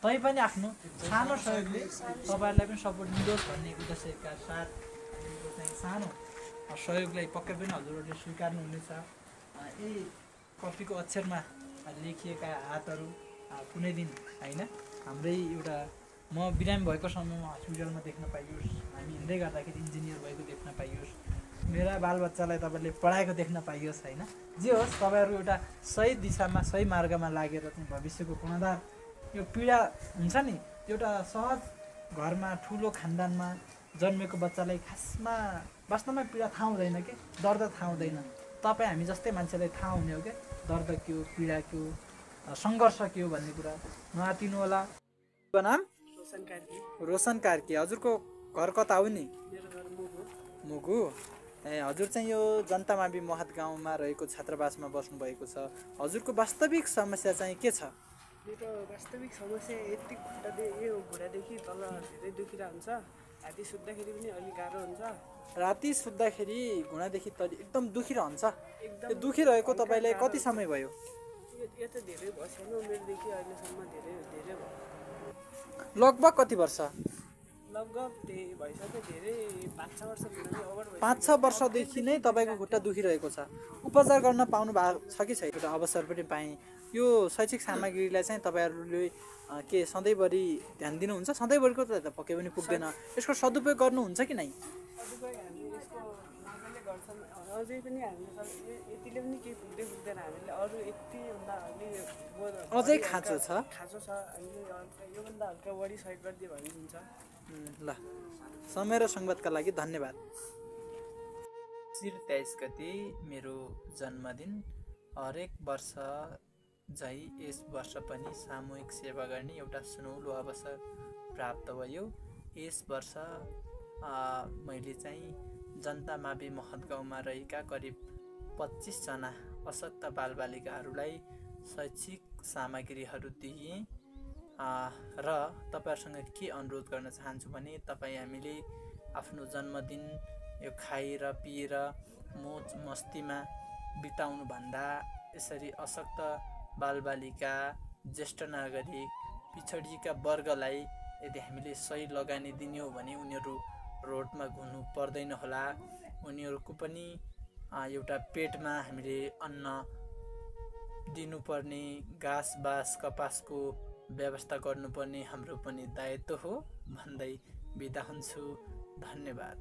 तैपनि आफ्नो सानो सहयोगले तपाईँहरूलाई पनि सपोर्ट मिलोस् भन्ने उद्देश्यका साथ हामीको चाहिँ सानो सहयोगलाई पक्कै पनि हजुरहरूले स्वीकार्नुहुनेछ। यही कपीको अक्षरमा लेखिएका हातहरू कुनै दिन होइन हाम्रै एउटा म बिरामी भएको समयमा हस्पिटलमा देख्न पाइयोस्, हामी हिँड्दै गर्दाखेरि इन्जिनियर भएको देख्न पाइयोस्, मेरा बालबच्चालाई तपाईँले पढाएको देख्न पाइयोस् होइन। जे होस् तपाईँहरू एउटा सही दिशामा सही मार्गमा लागेर चाहिँ भविष्यको पूर्णोद्धार यो पीडा हुन्छ नि एउटा सहज घरमा ठुलो खानदानमा जन्मेको बच्चालाई खासमा वास्तवमा पीडा थाहा हुँदैन के, दर्द थाहा हुँदैन। तपाईँ हामी जस्तै मान्छेलाई थाहा हुने हो क्या दर्द के हो, पीडा के हो, सङ्घर्ष के हो भन्ने कुरा नआतिनु होला। नाम रोशन कार्की। हजुरको घर कता हो नि? मुगु। ए हजुर चाहिँ यो जनता मावि महत गाउँमा रहेको छात्रावासमा बस्नुभएको छ। हजुरको वास्तविक समस्या चाहिँ के छ? मेरो वास्तविक समस्या यति यो घुँडादेखि तल धेरै दुखिरहेको हुन्छ, राति सुत्दाखेरि पनि अलिक गाह्रो हुन्छ। राति सुत्दाखेरि घुँडादेखि तल एकदम दुखिरहन्छ? त्यो दुखिरहेको तपाईँलाई कति समय भयो? यो त धेरै भएन, उमेरदेखि अहिलेसम्म धेरै भयो। लगभग कति वर्ष? लगभग त्यही भइसक्यो, धेरै 5-6 वर्ष ओभर भयो। 5-6 वर्षदेखि नै तपाईँको खुट्टा दुखिरहेको छ। उपचार गर्न पाउनु भएको छ कि छैन? एउटा अवसर पनि पाएँ। यो शैक्षिक सामग्रीलाई चाहिँ तपाईँहरूले के सधैँभरि ध्यान दिनुहुन्छ? सधैँभरिको त पक्कै पनि पुग्दैन, यसको सदुपयोग गर्नुहुन्छ कि नै? सदुपयोग हामी यसको मजाले गर्छौँ, अझै पनि हामीले यतिले पनि केही पुग्दैन। हामीले अरू यतिभन्दा अझै खाँचो छ हामीले योभन्दा हल्का बढी सहयोग गरिदियो भने हुन्छ। ल, समय र सङ्वादका लागि धन्यवाद। 23 गते मेरो जन्मदिन। हरेक वर्ष झै यस वर्ष पनि सामूहिक सेवा गर्ने एउटा सुनौलो अवसर प्राप्त भयो। यस वर्ष मैले चाहिँ जनता मावि महत गाउँमा रहेका करिब 25 जना अशक्त बालबालिकाहरूलाई शैक्षिक सामग्रीहरू दिएँ र तपाईँहरूसँग के अनुरोध गर्न चाहन्छु भने तपाईँ हामीले आफ्नो जन्मदिन यो खाएर पिएर मोज मस्तीमा बिताउनुभन्दा यसरी अशक्त बालबालिका, ज्येष्ठ नागरिक, पिछडिएका वर्गलाई यदि हामीले सही लगानी दिने हो भने उनीहरू रोडमा घुम्नु पर्दैन होला। उनीहरूको पनि एउटा पेटमा हामीले अन्न दिनुपर्ने, घाँस बाँस कपासको व्यवस्था गर्नुपर्ने हाम्रो पनि दायित्व हो भन्दै बिदा हुन्छु। धन्यवाद।